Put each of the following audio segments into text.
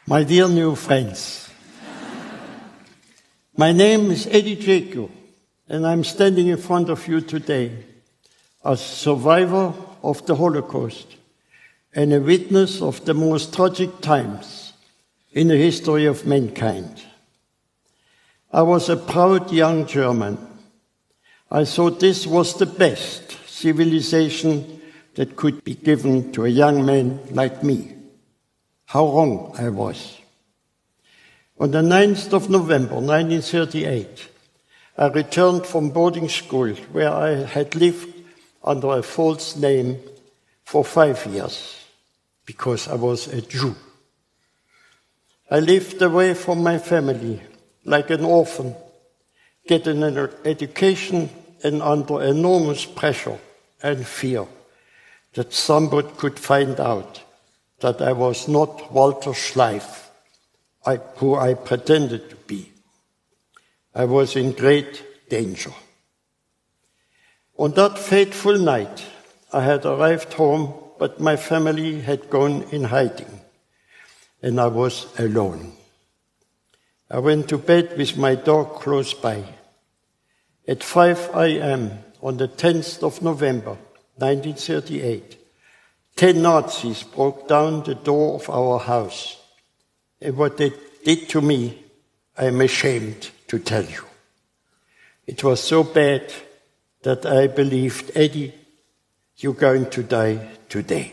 My dear new friends, my name is Eddie Jaco, and I'm standing in front of you today as survivor of the Holocaust and a witness of the most tragic times in the history of mankind. I was a proud young German. I thought this was the best civilization that could be given to a young man like me. How wrong I was. On the 9th of November 1938, I returned from boarding school where I had lived under a false name for 5 years because I was a Jew. I lived away from my family like an orphan, getting an education and under enormous pressure and fear that somebody could find out that I was not Walter Schleif, who I pretended to be. I was in great danger. On that fateful night, I had arrived home, but my family had gone in hiding, and I was alone. I went to bed with my dog close by. At 5 a.m. on the 10th of November, 1938, 10 Nazis broke down the door of our house. And what they did to me, I am ashamed to tell you. It was so bad that I believed, Eddie, you're going to die today.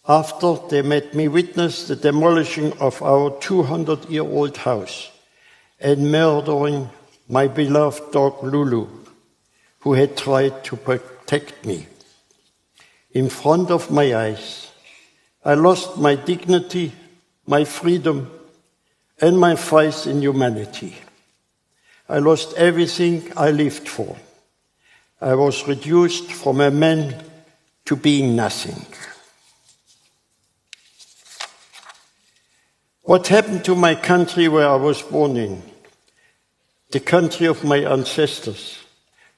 After they made me witness the demolishing of our 200-year-old house and murdering my beloved dog Lulu, who had tried to protect me. In front of my eyes, I lost my dignity, my freedom, and my faith in humanity. I lost everything I lived for. I was reduced from a man to being nothing. What happened to my country where I was born in? The country of my ancestors,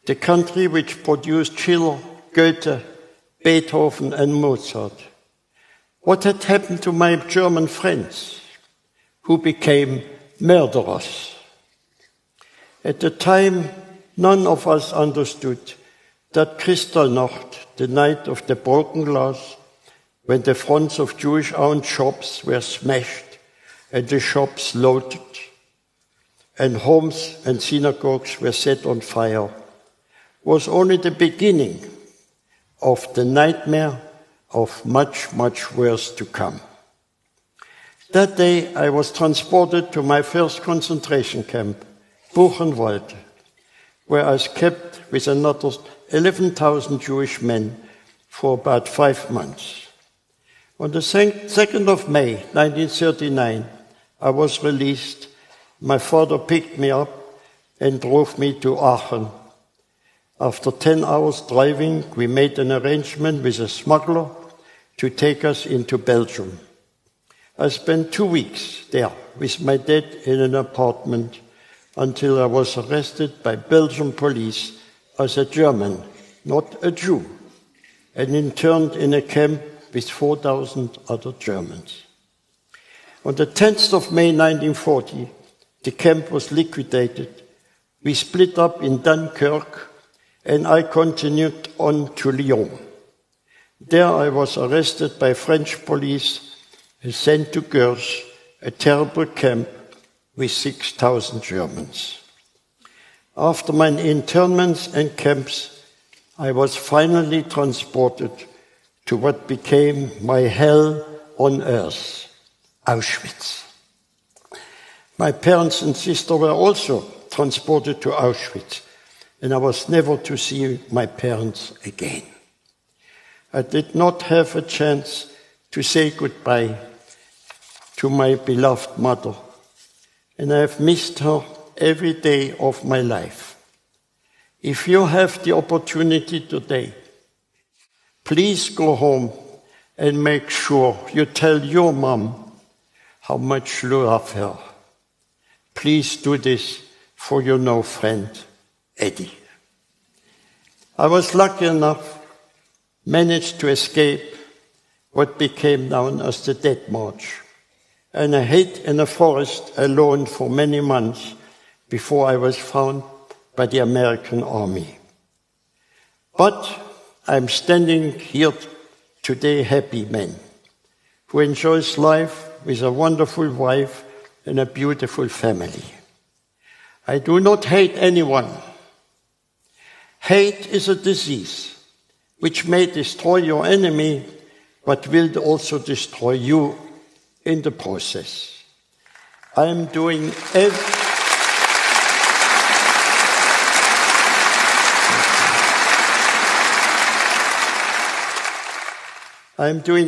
the country which produced Schiller, Goethe, Beethoven and Mozart. What had happened to my German friends, who became murderers? At the time, none of us understood that Kristallnacht, the night of the broken glass, when the fronts of Jewish-owned shops were smashed and the shops looted, and homes and synagogues were set on fire, was only the beginning of the nightmare of much, much worse to come. That day I was transported to my first concentration camp, Buchenwald, where I was kept with another 11,000 Jewish men for about 5 months. On the 2nd of May, 1939, I was released. My father picked me up and drove me to Aachen. After 10 hours driving, we made an arrangement with a smuggler to take us into Belgium. I spent 2 weeks there with my dad in an apartment until I was arrested by Belgian police as a German, not a Jew, and interned in a camp with 4,000 other Germans. On the 10th of May 1940, the camp was liquidated. We split up in Dunkirk, and I continued on to Lyon. There I was arrested by French police and sent to Gurs, a terrible camp with 6,000 Germans. After my internments and camps, I was finally transported to what became my hell on earth, Auschwitz. My parents and sister were also transported to Auschwitz, and I was never to see my parents again. I did not have a chance to say goodbye to my beloved mother, and I have missed her every day of my life. If you have the opportunity today, please go home and make sure you tell your mom how much you love her. Please do this for your new friend, Eddie. I was lucky enough, managed to escape what became known as the Death March, and I hid in a forest alone for many months before I was found by the American army. But I'm standing here today happy man, who enjoys life with a wonderful wife and a beautiful family. I do not hate anyone. Hate is a disease which may destroy your enemy, but will also destroy you in the process. I'm doing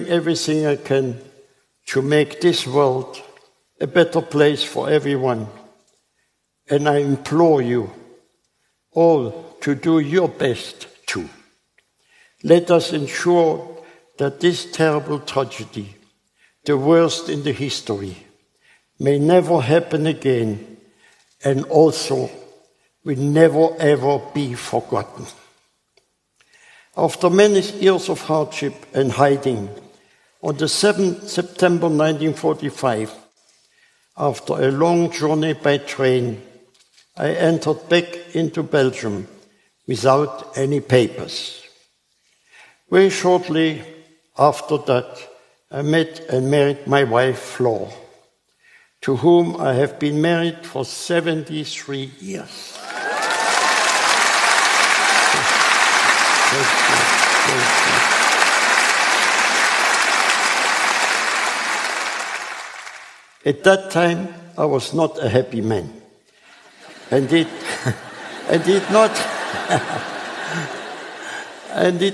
everything I can to make this world a better place for everyone. And I implore you all to do your best too. Let us ensure that this terrible tragedy, the worst in the history, may never happen again, and also will never ever be forgotten. After many years of hardship and hiding, on the 7th September 1945, after a long journey by train, I entered back into Belgium without any papers. Very shortly after that, I met and married my wife, Flor, to whom I have been married for 73 years. At that time, I was not a happy man, and did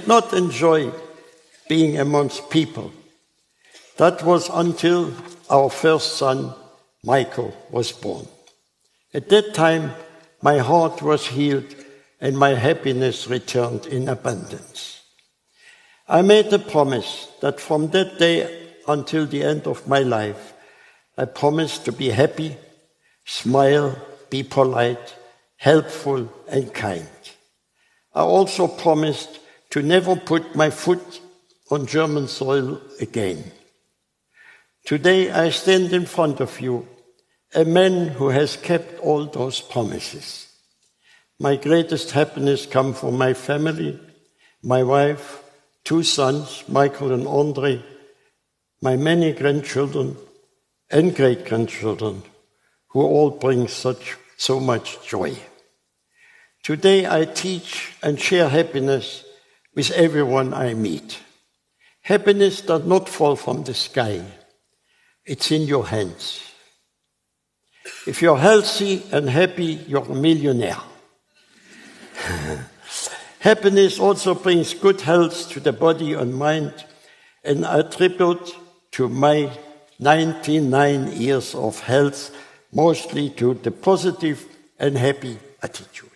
not enjoy being amongst people. That was until our first son, Michael, was born. At that time, my heart was healed and my happiness returned in abundance. I made a promise that from that day until the end of my life, I promised to be happy, smile, be polite, helpful, and kind. I also promised to never put my foot on German soil again. Today I stand in front of you, a man who has kept all those promises. My greatest happiness comes from my family, my wife, 2 sons, Michael and Andre, my many grandchildren and great-grandchildren, who all bring so much joy. Today I teach and share happiness with everyone I meet. Happiness does not fall from the sky. It's in your hands. If you're healthy and happy, you're a millionaire. Happiness also brings good health to the body and mind, and I attribute to my 99 years of health mostly to the positive and happy attitude.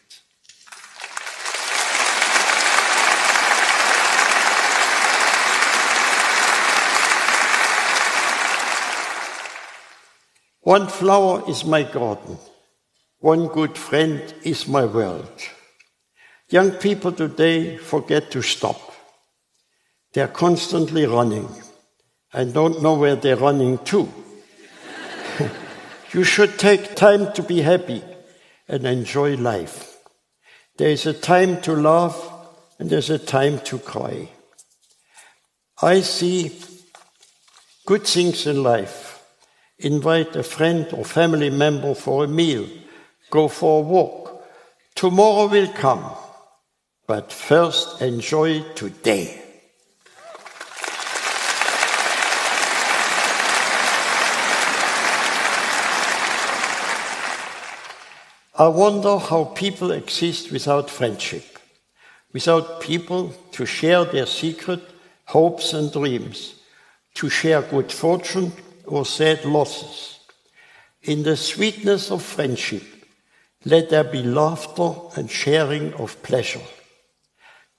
One flower is my garden. One good friend is my world. Young people today forget to stop. They're constantly running and don't know where they're running to. You should take time to be happy and enjoy life. There is a time to laugh and there's a time to cry. I see good things in life. Invite a friend or family member for a meal. Go for a walk. Tomorrow will come. But first, enjoy today. I wonder how people exist without friendship, without people to share their secret hopes and dreams, to share good fortune or sad losses. In the sweetness of friendship, let there be laughter and sharing of pleasure.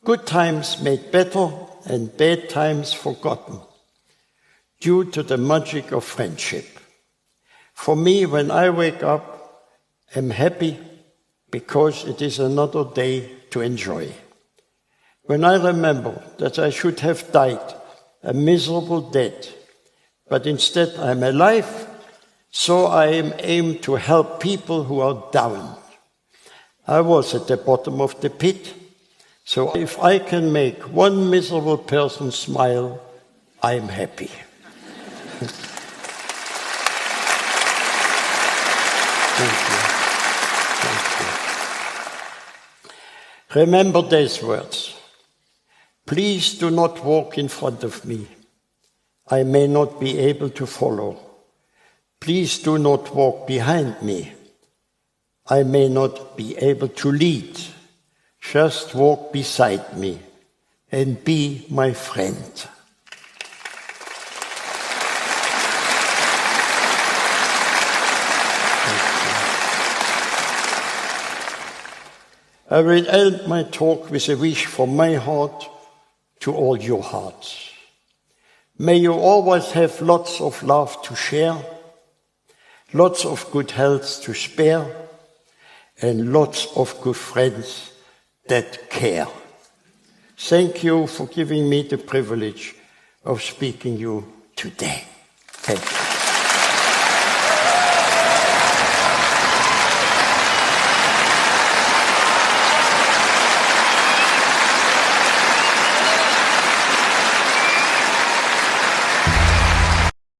Good times made better and bad times forgotten, due to the magic of friendship. For me, when I wake up, I'm happy because it is another day to enjoy. When I remember that I should have died a miserable death, but instead I'm alive, So I am aimed to help people who are down. I was at the bottom of the pit, so if I can make one miserable person smile, I am happy. Thank you. Remember these words. Please do not walk in front of me. I may not be able to follow. Please do not walk behind me. I may not be able to lead. Just walk beside me and be my friend. I will end my talk with a wish from my heart to all your hearts. May you always have lots of love to share, lots of good health to spare, and lots of good friends that care. Thank you for giving me the privilege of speaking to you today. Thank you.